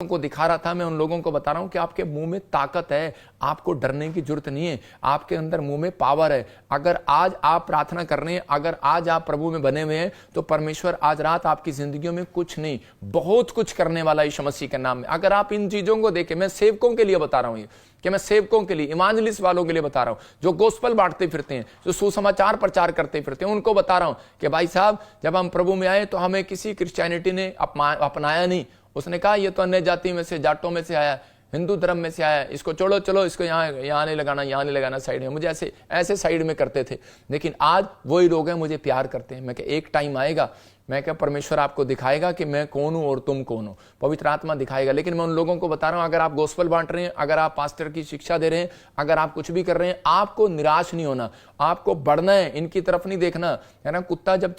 को दिखा रहा था, मैं उन लोगों को बता रहा हूं कि आपके मुंह में ताकत है, आपको डरने की जरूरत नहीं है, आपके अंदर मुंह में पावर है। अगर आज आप प्रार्थना कर रहे हैं, अगर आज आप प्रभु में बने हुए हैं, तो परमेश्वर आज रात आपकी जिंदगियों में कुछ नहीं बहुत कुछ करने वाला यीशु मसीह के नाम में। अगर आप इन चीजों को देखें, मैं सेवकों के लिए बता रहा हूं ये, कि मैं सेवकों के लिए, इवांजलिस्ट वालों के लिए बता रहा हूं, जो गोस्पल बांटते फिरते हैं, जो सुसमाचार प्रचार करते फिरते हैं, उनको बता रहा हूं कि भाई साहब, जब हम प्रभु में आए तो हमें किसी क्रिश्चियनिटी ने अपनाया नहीं। उसने कहा ये तो अन्य जाति में से, जाटों में से आया, हिंदू धर्म में से आया, इसको छोड़ो, चलो इसको यहाँ नहीं लगाना, यहाँ नहीं लगाना, साइड में। मुझे ऐसे साइड में करते थे। लेकिन आज वही लोग हैं मुझे प्यार करते हैं। मैं क्या एक टाइम आएगा, मैं क्या परमेश्वर आपको दिखाएगा कि मैं कौन हूं और तुम कौन हो, पवित्र आत्मा दिखाएगा। लेकिन मैं उन लोगों को बता रहा हूं, अगर आप गोस्पल बांट रहे हैं, अगर आप पास्टर की शिक्षा दे रहे हैं, अगर आप कुछ भी कर रहे हैं, आपको निराश नहीं होना, आपको बढ़ना है, इनकी तरफ नहीं देखना है ना। कुत्ता जब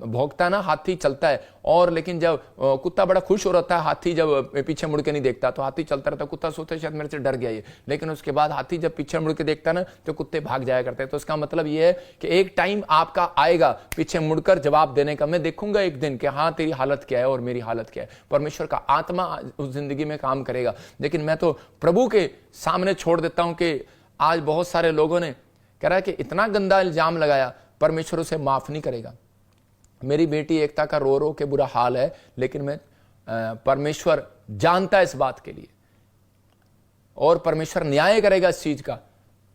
भौंकता है ना, हाथी चलता है, और लेकिन जब कुत्ता बड़ा खुश हो रहता है, हाथी जब पीछे मुड़ के नहीं देखता तो हाथी चलता रहता है। कुत्ता सोचता है शायद मेरे से डर गया ये, लेकिन उसके बाद हाथी जब पीछे मुड़ के देखता है ना, तो कुत्ते भाग जाया करते हैं। तो इसका मतलब ये है कि एक टाइम आपका आएगा पीछे मुड़कर जवाब देने का। मैं देखूंगा एक दिन कि हाँ तेरी हालत क्या है और मेरी हालत क्या है। परमेश्वर का आत्मा उस जिंदगी में काम करेगा। लेकिन मैं तो प्रभु के सामने छोड़ देता हूं कि आज बहुत सारे लोगों ने कह रहा है कि इतना गंदा इल्जाम लगाया, परमेश्वर उसे माफ नहीं करेगा। मेरी बेटी एकता का रो रो के बुरा हाल है, लेकिन मैं परमेश्वर जानता है इस बात के लिए, और परमेश्वर न्याय करेगा इस चीज का।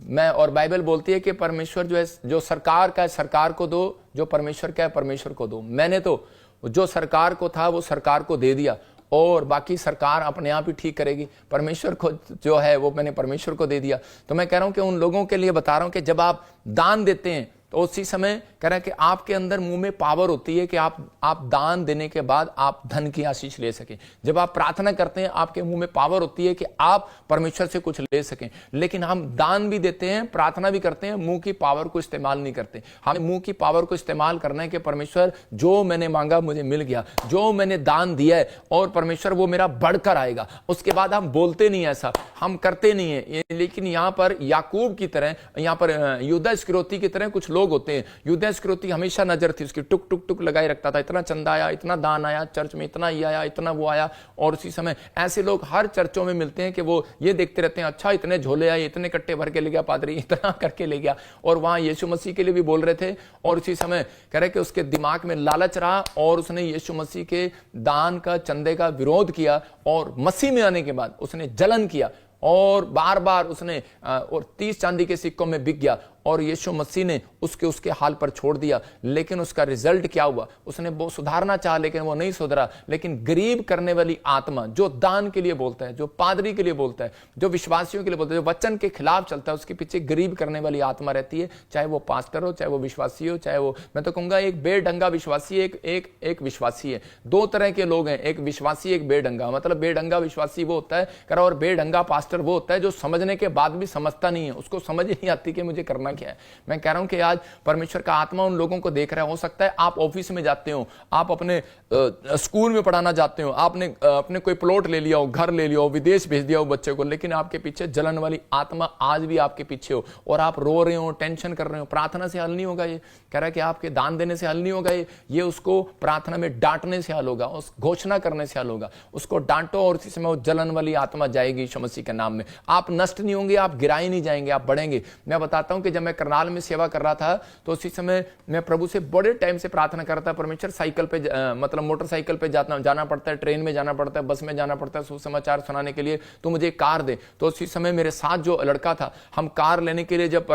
मैं, और बाइबल बोलती है कि परमेश्वर जो है, जो सरकार का है सरकार को दो, जो परमेश्वर का है परमेश्वर को दो। मैंने तो जो सरकार को था वो सरकार को दे दिया, और बाकी सरकार अपने आप ही ठीक करेगी। परमेश्वर को जो है वो मैंने परमेश्वर को दे दिया। तो मैं कह रहा हूं कि उन लोगों के लिए बता रहा हूं कि जब आप दान देते हैं तो उसी समय कह रहा है कि आपके अंदर मुंह में पावर होती है कि आप दान देने के बाद आप धन की आशीष ले सकें। जब आप प्रार्थना करते हैं आपके मुंह में पावर होती है कि आप परमेश्वर से कुछ ले सकें। लेकिन हम दान भी देते हैं, प्रार्थना भी करते हैं, मुंह की पावर को इस्तेमाल नहीं करते। हमें मुंह की पावर को इस्तेमाल करना है कि परमेश्वर जो मैंने मांगा मुझे मिल गया, जो मैंने दान दिया है, और परमेश्वर वो मेरा बढ़कर आएगा। उसके बाद हम बोलते नहीं, ऐसा हम करते नहीं है। लेकिन यहां पर याकूब की तरह, यहां पर यहूदा इस्करियोती की तरह कुछ लोग होते हैं। यहूदा इस्करियोती हमेशा नजर थी उसकी, टुक टुक टुक लगाए रखता था, इतना चंदा आया, इतना दान आया, चर्च में इतना ये आया, इतना वो आया। और उसी समय ऐसे लोग हर चर्चों में मिलते हैं कि वो ये देखते रहते हैं, अच्छा इतने झोले आए, इतने कट्टे भर के ले गया पादरी, इतना करके ले गया। और वहां यीशु मसीह के लिए भी बोल रहे थे। और उसी समय कह रहे कि उसके दिमाग में लालच रहा, और उसने यीशु मसीह के दान का, चंदे का विरोध किया। और मसीह में आने के बाद उसने जलन किया, और बार बार उसने और 30 चांदी के सिक्कों में बिक गया, और यीशु मसीह ने उसके हाल पर छोड़ दिया। लेकिन उसका रिजल्ट क्या हुआ? उसने वो सुधारना चाहा लेकिन वो नहीं सुधरा। लेकिन गरीब करने वाली आत्मा, जो दान के लिए बोलता है, जो पादरी के लिए बोलता है, जो विश्वासियों के लिए बोलता है, जो वचन के खिलाफ चलता है, उसके पीछे गरीब करने वाली आत्मा रहती है। चाहे वो पास्टर हो, चाहे वो विश्वासी हो, चाहे वो, मैं तो कहूंगा एक बेढंगा विश्वासी, एक विश्वासी है। दो तरह के लोग हैं, एक विश्वासी, एक बेढंगा। मतलब बेढंगा विश्वासी वो होता है, और बेढंगा पास्टर वो होता है जो समझने के बाद भी समझता नहीं है, उसको समझ ही नहीं आती कि मुझे करना क्या है। मैं कह रहा हूं कि आज परमेश्वर का आत्मा उन लोगों को देख रहा है। हो सकता है आप ऑफिस में जाते हो, आप अपने स्कूल में पढ़ाना चाहते हो, आपने अपने कोई प्लॉट ले लिया हो, घर ले लिया हो, विदेश भेज दिया हो बच्चे को, लेकिन आपके पीछे जलन वाली आत्मा आज भी आपके पीछे हो, और आप रो रहे हो, टेंशन कर रहे हो। प्रार्थना से हल नहीं होगा ये। कह रहा है कि आपके दान देने से हल नहीं होगा ये उसको प्रार्थना में डांटने से हल होगा, उस घोषणा करने से हल होगा। उसको डांटो, और इसी समय वो जलन वाली आत्मा जाएगी यीशु मसीह के नाम में। आप नष्ट नहीं होंगे, आप गिराए नहीं जाएंगे, आप बढ़ेंगे। मैं बताता हूं कि जब मैं करनाल में सेवा कर रहा था तो उसी समय मैं प्रभु से बड़े टाइम से प्रार्थना कर रहा था, परमेश्वर साइकिल पे मतलब मोटरसाइकिल पे जाना पड़ता है, ट्रेन में जाना पड़ता है, बस में जाना पड़ता है सुसमाचार सुनाने के लिए, तो मुझे कार दे। तो उसी समय मेरे साथ जो लड़का था, हम कार लेने के लिए जब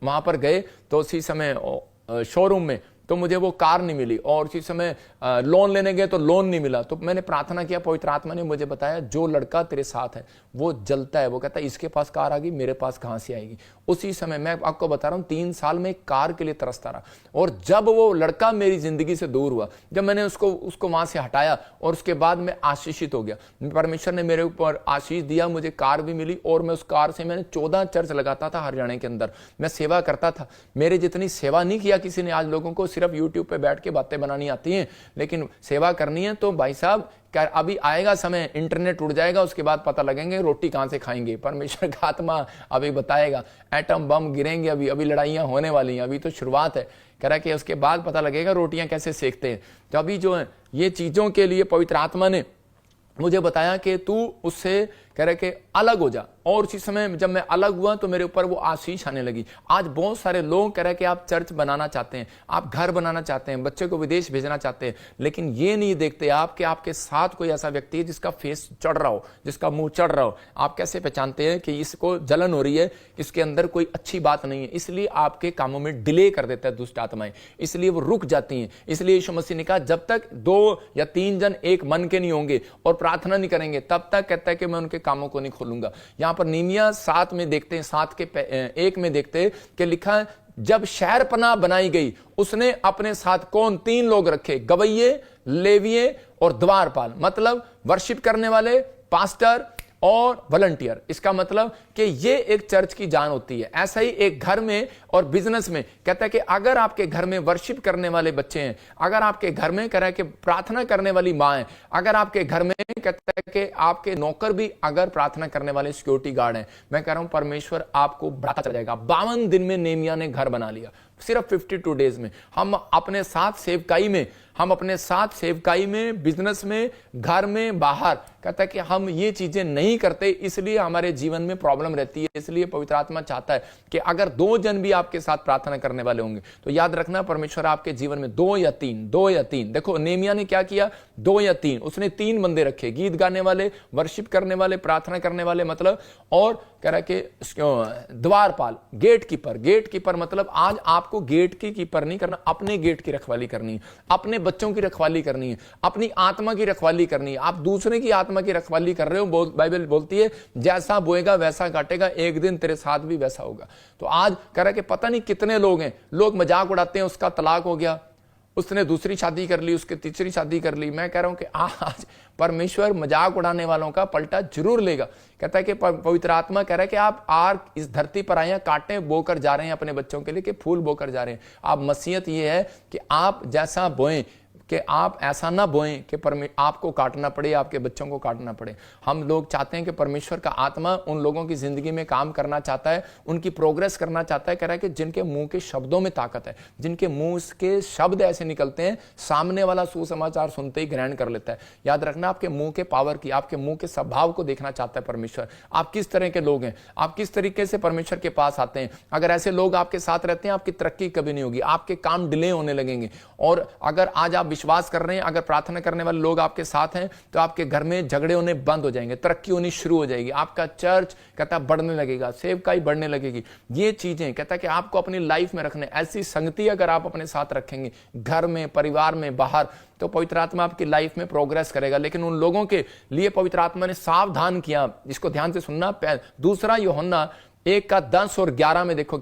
वहां पर गए तो उसी समय शोरूम में तो मुझे वो कार नहीं मिली, और उसी समय लोन लेने गए तो लोन नहीं मिला। तो मैंने प्रार्थना किया, पवित्र आत्मा ने मुझे बताया जो लड़का तेरे साथ है वो जलता है, वो कहता है इसके पास कार आ गई, मेरे पास कहां से आएगी। उसी समय मैं आपको बता रहा हूं 3 साल में कार के लिए तरसता रहा। और जब वो लड़का मेरी जिंदगी से दूर हुआ, जब मैंने उसको वहां से हटाया, और उसके बाद मैं आशीषित हो गया। परमेश्वर ने मेरे ऊपर आशीष दिया, मुझे कार भी मिली, और मैं उस कार से मैंने 14 चर्च लगाता था हरियाणा के अंदर, मैं सेवा करता था। मेरे जितनी सेवा नहीं किया किसी ने। आज लोगों को सिर्फ यूट्यूब पे बैठ के बातें बनानी आती हैं, लेकिन सेवा करनी है तो भाई साहब अभी आएगा समय, इंटरनेट उड़ जाएगा, उसके बाद पता लगेंगे रोटी कहां से खाएंगे। परमेश्वर का आत्मा अभी बताएगा, एटम बम गिरेंगे, अभी लड़ाइयां होने वाली हैं, अभी तो शुरुआत है। कह रहा है कि उसके बाद पता लगेगा रोटियां कैसे सेकते हैं। तो अभी जो है ये चीजों के लिए पवित्र आत्मा ने मुझे बताया कि तू उससे कह रहे कि अलग हो जा, और उसी समय जब मैं अलग हुआ तो मेरे ऊपर वो आशीष आने लगी। आज बहुत सारे लोग कह रहे कि आप चर्च बनाना चाहते हैं, आप घर बनाना चाहते हैं, बच्चे को विदेश भेजना चाहते हैं, लेकिन ये नहीं देखते आप कि आपके साथ कोई ऐसा व्यक्ति है जिसका फेस चढ़ रहा हो, जिसका मुंह चढ़ रहा हो। आप कैसे पहचानते हैं कि इसको जलन हो रही है, इसके अंदर कोई अच्छी बात नहीं है? इसलिए आपके कामों में डिले कर देता है दुष्ट आत्माएं, इसलिए वो रुक जाती हैं। इसलिए यीशु मसीह ने कहा जब तक 2 या 3 जन एक मन के नहीं होंगे और प्रार्थना नहीं करेंगे तब तक कहता है कि मैं उनके कामों को नहीं खोलूंगा। यहां पर निमिया 7 में देखते हैं, 7 के 1 में देखते हैं कि लिखा है जब शहरपनाह बनाई गई उसने अपने साथ कौन 3 लोग रखे, गवैये, लेविये और द्वारपाल। मतलब वर्शिप करने वाले, पास्टर और वॉलंटियर। इसका मतलब कि ये एक चर्च की जान होती है। ऐसा ही एक घर में और बिजनेस में कहता है कि अगर आपके घर में वर्शिप करने वाले बच्चे हैं, अगर आपके घर में कह रहा है कि प्रार्थना करने वाली माँ है, अगर आपके घर में कहता है कि आपके नौकर भी अगर प्रार्थना करने वाले सिक्योरिटी गार्ड हैं, मैं कह रहा हूं परमेश्वर आपको बढ़ाता चला जाएगा। 52 दिन में नेमिया ने घर बना लिया, सिर्फ 52 डेज में। हम अपने साथ सेवकाई में, बिजनेस में, घर में, बाहर कहता है कि हम ये चीजें नहीं करते, इसलिए हमारे जीवन में प्रॉब्लम रहती है। इसलिए पवित्र आत्मा चाहता है कि अगर 2 जन भी आपके साथ प्रार्थना करने वाले होंगे तो याद रखना परमेश्वर आपके जीवन में 2 या 3। देखो नेमिया ने क्या किया, 2 या 3, उसने 3 बंदे रखे, गीत गाने वाले, वर्शिप करने वाले, प्रार्थना करने वाले, मतलब, और कह रहा कि द्वारपाल, गेट कीपर। मतलब आज आपको गेट की कीपर नहीं करना, अपने गेट की रखवाली करनी है, अपने बच्चों की रखवाली करनी है, अपनी आत्मा की रखवाली करनी है। आप दूसरे की आत्मा की रखवाली कर रहे हो। बाइबल बोलती है जैसा बोएगा वैसा काटेगा, एक दिन तेरे साथ भी वैसा होगा। तो आज कह रहा कि पता नहीं कितने लोग हैं, लोग मजाक उड़ाते हैं, उसका तलाक हो गया, उसने दूसरी शादी कर ली, उसके तीसरी शादी कर ली। मैं कह रहा हूं कि आज परमेश्वर मजाक उड़ाने वालों का पलटा जरूर लेगा। कहता है कि पवित्र आत्मा कह रहा है कि आप आज इस धरती पर आए हैं, कांटे बोकर जा रहे हैं अपने बच्चों के लिए, कि फूल बोकर जा रहे हैं। आप मसीहत ये है कि आप जैसा बोएं, कि आप ऐसा ना बोएं कि आपको काटना पड़े, आपके बच्चों को काटना पड़े। हम लोग चाहते हैं कि परमेश्वर का आत्मा उन लोगों की जिंदगी में काम करना चाहता है, उनकी प्रोग्रेस करना चाहता है। कह रहा है कि जिनके मुंह के शब्दों में ताकत है, जिनके मुंह के शब्द ऐसे निकलते हैं सामने वाला सुसमाचार सुनते ही ग्रहण कर लेता है। याद रखना आपके मुंह के पावर की, आपके मुंह के स्वभाव को देखना चाहता है परमेश्वर। आप किस तरह के लोग हैं, आप किस तरीके से परमेश्वर के पास आते हैं। अगर ऐसे लोग आपके साथ रहते हैं आपकी तरक्की कभी नहीं होगी, आपके काम डिले होने लगेंगे। और अगर आज आप विश्वास कर रहे हैं, अगर प्रार्थना करने वाले लोग आपके साथ हैं तो आपके घर में झगड़े होने बंद हो जाएंगे, तरक्की होनी शुरू हो जाएगी, आपका चर्च कहता बढ़ने लगेगा, सेवकाई बढ़ने लगेगी। ये चीजें कहता कि आपको अपनी लाइफ में रखने, ऐसी संगति अगर आप अपने साथ रखेंगे घर में, परिवार में, बाहर, तो पवित्र आत्मा आपकी लाइफ में प्रोग्रेस करेगा। लेकिन उन लोगों के लिए पवित्र आत्मा ने सावधान किया, इसको ध्यान से सुनना। 2 यूहन्ना 1:10 और 11 में देखो